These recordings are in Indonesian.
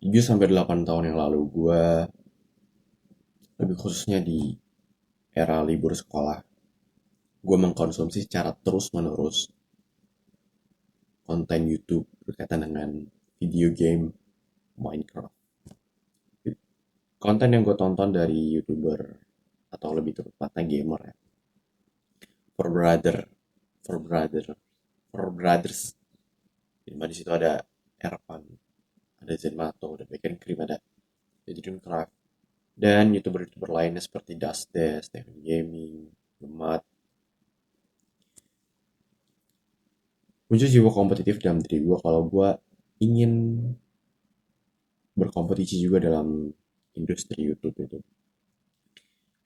7 sampai 8 tahun yang lalu gue lebih khususnya di era libur sekolah, gue mengkonsumsi secara terus-menerus konten YouTube berkaitan dengan video game Minecraft. Konten yang gue tonton dari YouTuber atau lebih tepatnya gamer ya, For Brother, For Brother, For Brothers. Di mana di situ ada Erpan, ada Zenmato, ada Bacon Cream, ada Dreamcraft, dan YouTuber-YouTuber lainnya seperti Dustdes, Steven Gaming, Gemat. Muncul jiwa kompetitif dalam diri gue kalau gue ingin berkompetisi juga dalam industri YouTube itu.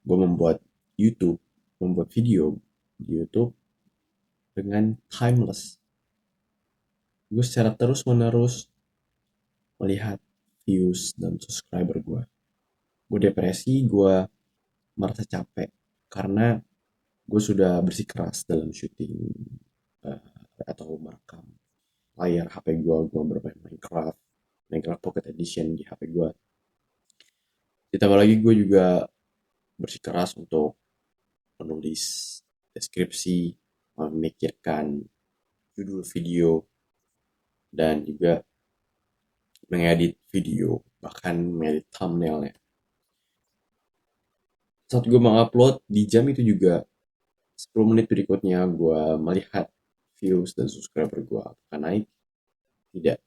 Gue membuat YouTube, membuat video di YouTube dengan timeless. Gue secara terus-menerus melihat views dan subscriber gue. Gue depresi, gue merasa capek karena gue sudah bersikeras dalam syuting atau merekam layar HP gue bermain Minecraft, Minecraft Pocket Edition di HP gue. Ditambah lagi gue juga bersikeras untuk menulis deskripsi, memikirkan judul video, dan juga mengedit video, bahkan mengedit thumbnailnya. Saat gue mengupload, di jam itu juga 10 menit berikutnya gue melihat views dan subscriber gue apakah naik, tidak.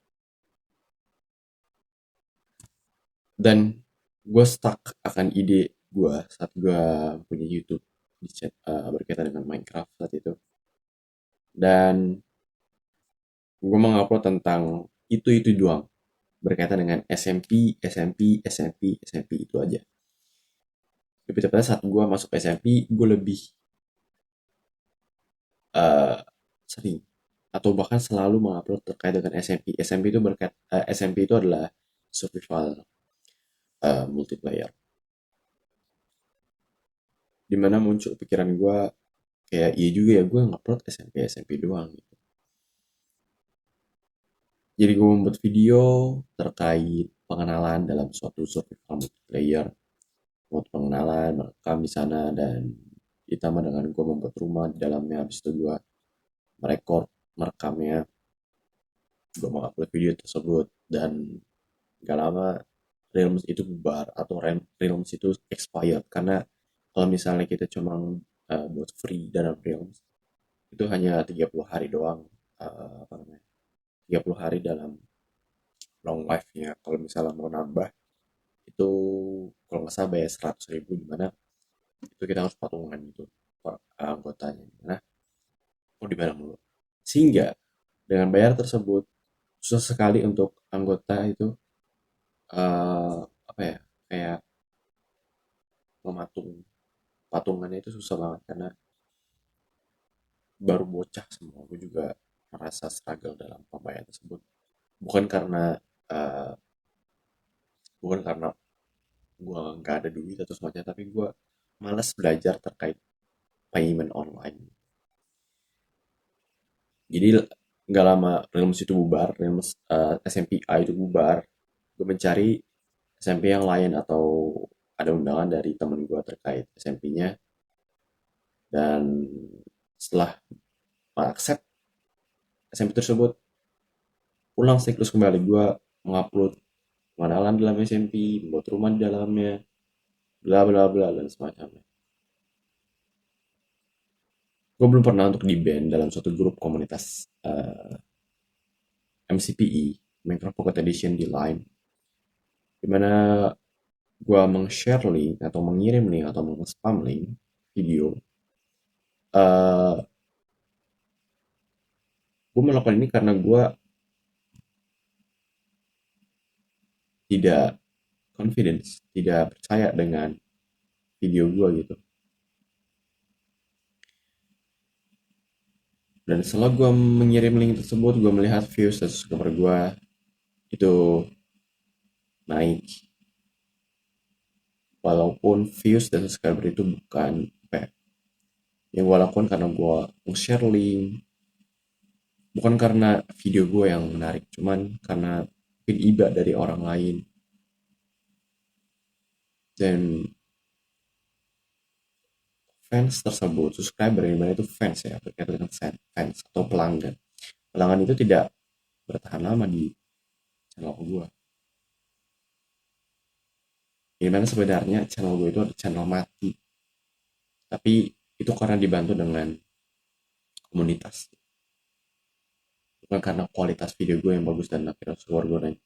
Dan gue stuck akan ide gue saat gue punya YouTube di chat, berkaitan dengan Minecraft saat itu. Dan gue mengupload tentang itu doang, berkaitan dengan SMP, SMP, SMP, SMP itu aja. Tapi tepatnya saat gue masuk SMP, gue lebih uh, sering atau bahkan selalu mengupload terkait dengan SMP. SMP itu SMP itu adalah survival multiplayer. Dimana muncul pikiran gue kayak iya juga ya gue ngupload SMP SMP doang gitu. Jadi gue membuat video terkait pengenalan dalam suatu survival multiplayer, membuat pengenalan, merekam di sana, dan ditambah dengan gue membuat rumah di dalamnya. Habis itu gue merekord, merekamnya, gue mengupload video tersebut, dan gak lama Realms itu bubar atau Realms itu expired karena kalau misalnya kita cuma buat free dalam Realms itu hanya 30 hari doang, apa namanya, 30 hari dalam long life-nya. Kalau misalnya mau nambah itu kalau nggak salah bayar 100.000, gimana itu kita harus patungan gitu anggotanya. Nah, mau dibayar dulu. Sehingga dengan bayar tersebut susah sekali untuk anggota itu apa ya, kayak mematung patungannya itu susah banget karena baru bocah semua. Gue juga merasa struggle dalam pembayaran tersebut. Bukan karena eh, bukan karena gue nggak ada duit atau semacamnya, tapi gue malas belajar terkait payment online. Jadi nggak lama Realms itu bubar, Realms SMPI itu bubar. Gue mencari SMP yang lain atau ada undangan dari temen gue terkait SMP-nya, dan setelah accept SMP tersebut, pulang siklus kembali gue mengupload pengenalan dalam SMP, membuat rumah di dalamnya, bla bla bla dan semacamnya. Gue belum pernah untuk di band dalam suatu grup komunitas MCPE, Minecraft Pocket Edition di Line, dimana gue meng-share link atau mengirim link atau meng-spam link video. uh, gue melakukan ini karena gue tidak confidence, tidak percaya dengan video gue gitu. Dan setelah gue mengirim link tersebut, gue melihat views dan subscriber gue itu naik. Walaupun views dan subscriber itu bukan apa ya, yang gue lakukan karena gue share link, bukan karena video gue yang menarik, cuman karena iba dari orang lain. Dan fans tersebut, subscriber yang mana itu fans ya, berkaitan dengan fans atau pelanggan. Pelanggan itu tidak bertahan lama di channel gue. Gimana sebenarnya channel gue itu ada channel mati, tapi itu karena dibantu dengan komunitas, bukan karena kualitas video gue yang bagus dan akhirnya keluar gue naik.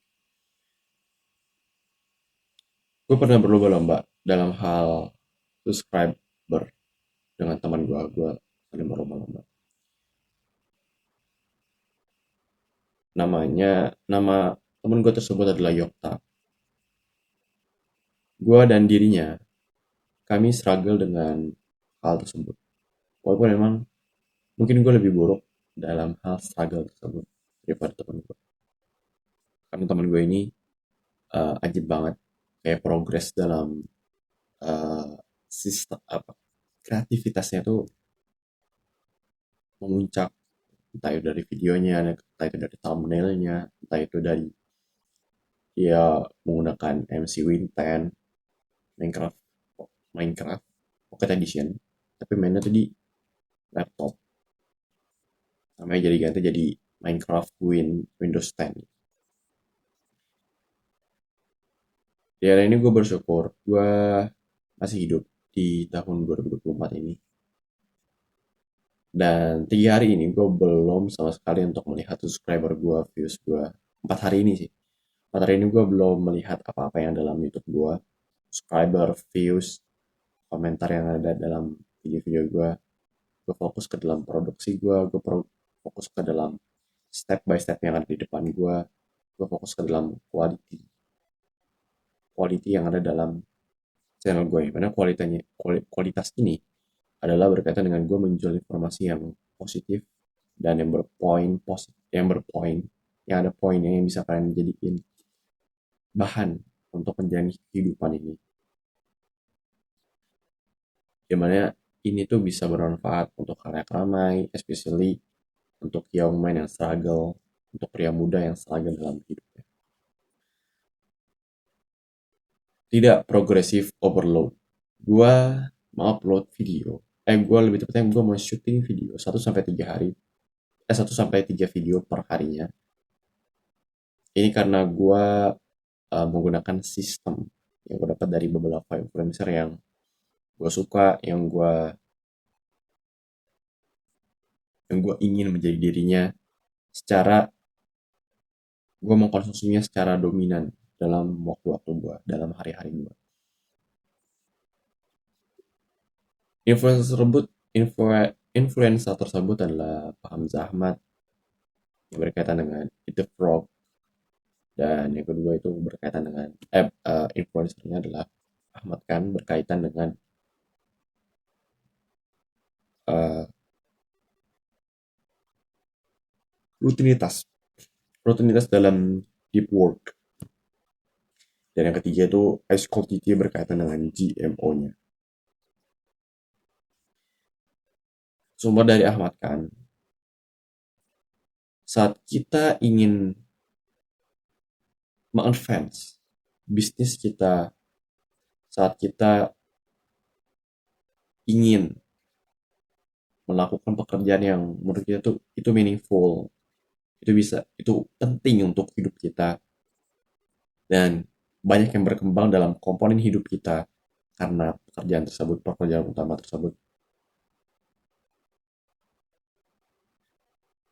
Gue pernah berlomba-lomba dalam hal subscriber dengan teman gue pernah berlomba-lomba. Nama teman gue tersebut adalah Yokta. Gue dan dirinya, kami struggle dengan hal tersebut. Walaupun memang mungkin gue lebih buruk dalam hal struggle tersebut daripada teman gue. Karena teman gue ini ajib banget, kayak progres dalam uh, sistem apa kreativitasnya tuh memuncak, entah itu dari videonya, entah itu dari thumbnailnya, entah itu dari dia menggunakan MC Win 10 Minecraft Minecraft Pocket Edition, tapi mainnya tuh di laptop, namanya jadi ganti jadi Minecraft Windows 10. Di hari ini gue bersyukur gue masih hidup di tahun 2024 ini. Dan 3 hari ini gue belum sama sekali untuk melihat subscriber gue, views gue. 4 hari ini sih. 4 hari ini gue belum melihat apa-apa yang dalam YouTube gue. Subscriber, views, komentar yang ada dalam video-video gue. Gue fokus ke dalam produksi gue. Gue fokus ke dalam step by step yang ada di depan gue. Gue fokus ke dalam quality yang ada dalam channel gue. Karena kualitas ini adalah berkaitan dengan gue menjual informasi yang positif dan yang berpoin positif, yang ada poinnya yang bisa kalian jadiin bahan untuk menjalani kehidupan ini. Dimana ini tuh bisa bermanfaat untuk halayak ramai, especially untuk young man yang struggle, untuk pria muda yang struggle dalam hidupnya. Tidak progressive overload. Gua mau upload video. Gue lebih tepatnya gue mau syuting video 1 sampai 3 hari. 1 sampai 3 video per harinya. Ini karena gue menggunakan sistem yang gue dapat dari beberapa influencer yang gue suka, yang gue ingin menjadi dirinya, secara gue mengkonsumsinya secara dominan dalam waktu-waktu gue, dalam hari-hari gue. Influencer tersebut adalah Pak Hamzah Ahmad yang berkaitan dengan Eat the Frog, dan yang kedua itu berkaitan dengan influencernya adalah Ahmad Khan, berkaitan dengan uh, rutinitas rutinitas dalam deep work. Dan yang ketiga itu Ice Cold TT berkaitan dengan GMO-nya. Sumber dari Ahmad Khan. Saat kita ingin mengadvance bisnis kita, saat kita ingin melakukan pekerjaan yang menurut kita tuh itu meaningful, itu penting untuk hidup kita, dan banyak yang berkembang dalam komponen hidup kita karena pekerjaan utama tersebut.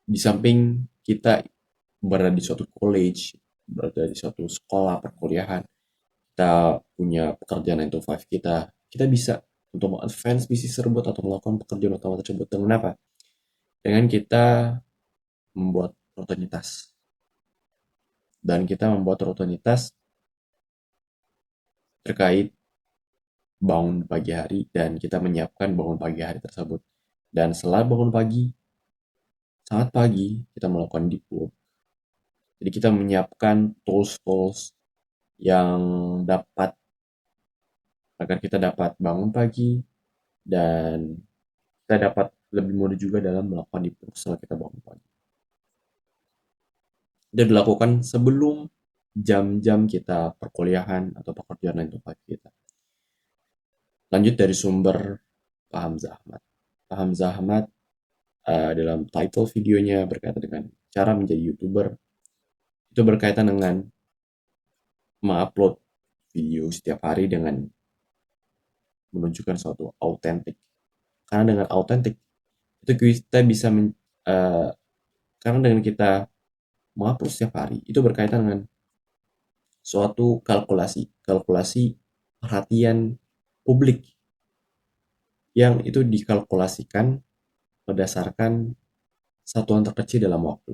Di samping kita berada di suatu college, berada di suatu sekolah perkuliahan, kita punya pekerjaan 9 to 5 kita bisa untuk advance bisnis tersebut atau melakukan pekerjaan utama tersebut. Dengan apa? Dengan kita membuat rutinitas. Dan kita membuat rutinitas terkait bangun pagi hari, dan kita menyiapkan bangun pagi hari tersebut. Dan setelah bangun pagi, sangat pagi, kita melakukan deep work. Jadi kita menyiapkan tools-tools yang dapat agar kita dapat bangun pagi dan kita dapat lebih mudah juga dalam melakukan deep work setelah kita bangun pagi. Dan dilakukan sebelum jam-jam kita perkuliahan atau pekerjaan 9 to 5 kita. Lanjut dari sumber Pak Hamzah Ahmad. Pak Hamzah Ahmad dalam title videonya berkaitan dengan cara menjadi YouTuber, itu berkaitan dengan mengupload video setiap hari dengan menunjukkan suatu autentik. Karena dengan autentik itu kita bisa karena dengan kita mengupload setiap hari itu berkaitan dengan suatu kalkulasi perhatian publik yang itu dikalkulasikan berdasarkan satuan terkecil dalam waktu.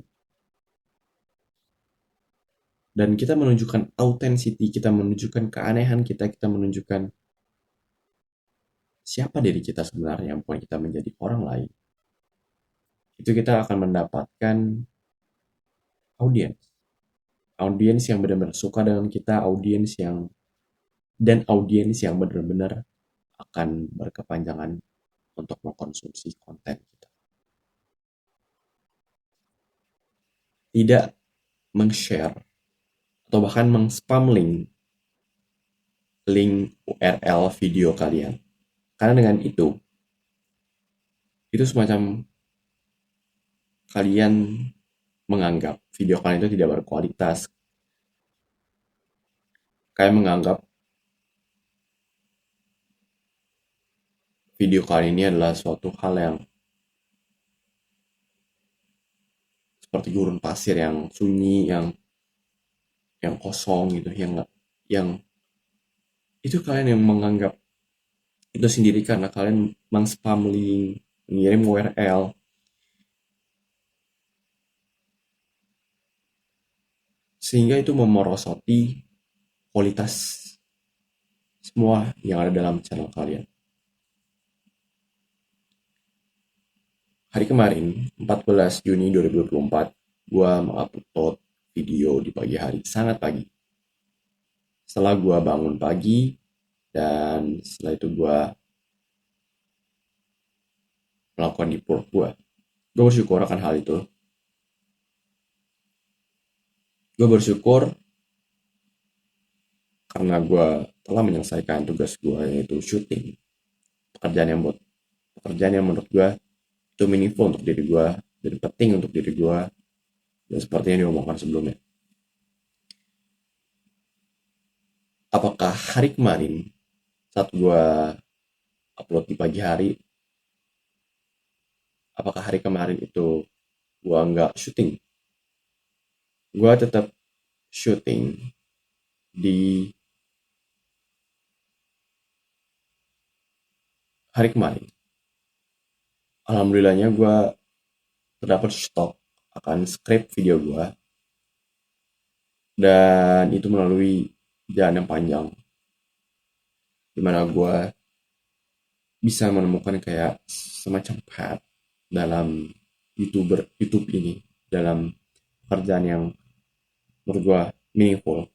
Dan kita menunjukkan authenticity, kita menunjukkan keanehan kita menunjukkan siapa diri kita sebenarnya, bukan kita menjadi orang lain. Itu kita akan mendapatkan audiens. Audiens yang benar-benar suka dengan kita, audiens yang benar-benar akan berkepanjangan untuk mengkonsumsi konten kita. Tidak meng-share atau bahkan meng-spam link URL video kalian. Karena dengan itu semacam kalian menganggap video kalian itu tidak berkualitas. Kalian menganggap video kalian ini adalah suatu hal yang seperti gurun pasir yang sunyi, yang kosong gitu, yang itu kalian yang menganggap itu sendiri karena kalian meng-spam link, mengirim URL, sehingga itu memorosoti kualitas semua yang ada dalam channel kalian. Hari kemarin, 14 Juni 2024, gue mengupload video di pagi hari, sangat pagi. Setelah gue bangun pagi, dan setelah itu gue melakukan deep work gue bersyukur akan hal itu. Gue bersyukur karena gue telah menyelesaikan tugas gue, yaitu syuting. Pekerjaan yang menurut gue itu meaningful untuk diri gue dan penting untuk diri gue, dan seperti yang diomongkan sebelumnya. Apakah hari kemarin saat gue upload di pagi hari, apakah hari kemarin itu gue nggak syuting? Gue tetap syuting di hari kemarin. Alhamdulillahnya gue terdapat stok akan skrip video gue, dan itu melalui jalan yang panjang dimana gue bisa menemukan kayak semacam path dalam YouTube ini, dalam pekerjaan yang menurut gue meaningful.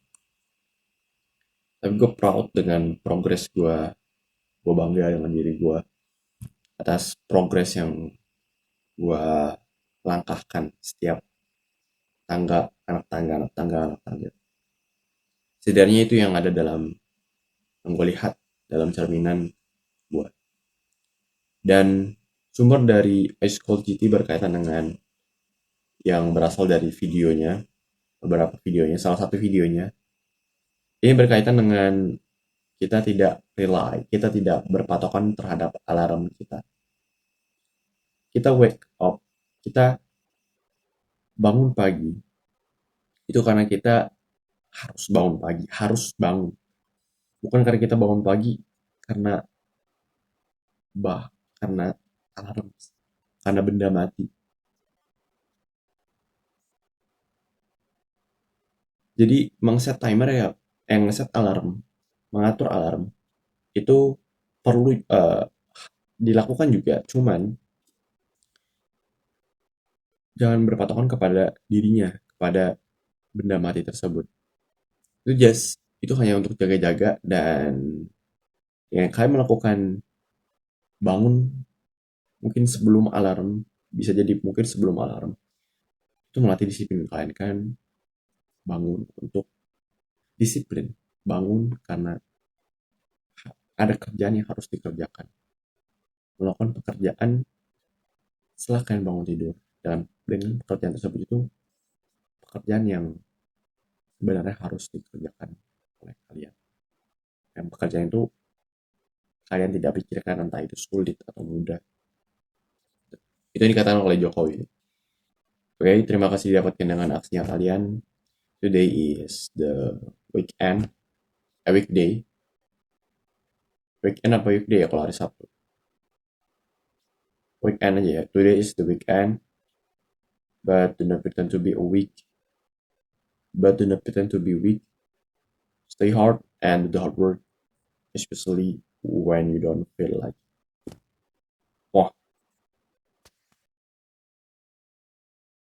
Tapi gue proud dengan progres gue bangga dengan diri gue atas progres yang gue langkahkan setiap anak tangga. Setidaknya itu yang ada yang gue lihat dalam cerminan gue. Dan sumber dari Ice Cold GT berkaitan dengan yang berasal dari videonya, beberapa videonya, salah satu videonya. Ini berkaitan dengan kita tidak berpatokan terhadap alarm kita. Kita wake up, kita bangun pagi, itu karena kita harus bangun pagi, harus bangun. Bukan karena kita bangun pagi karena karena alarm, karena benda mati. Jadi mengset timer ya, ngeset alarm, mengatur alarm itu perlu dilakukan juga, cuman jangan berpatokan kepada dirinya, kepada benda mati tersebut. Itu hanya untuk jaga-jaga, dan yang kalian melakukan bangun mungkin sebelum alarm, bisa jadi mungkin sebelum alarm, itu melatih disiplin kalian kan bangun untuk Disiplin, bangun karena ada kerjaan yang harus dikerjakan. Melakukan pekerjaan setelah kalian bangun tidur. Dan dengan pekerjaan tersebut itu pekerjaan yang sebenarnya harus dikerjakan oleh kalian. Dan pekerjaan itu kalian tidak pikirkan entah itu sulit atau mudah. Itu yang dikatakan oleh Jokowi. Oke, terima kasih didapatkan dengan aksinya kalian. Today is the weekend, a weekday. Weekend apa weekday ya kalau hari Sabtu? Weekend aja ya. Today is the weekend, but do not pretend to be a week. But do not pretend to be weak. Stay hard and do the hard work, especially when you don't feel like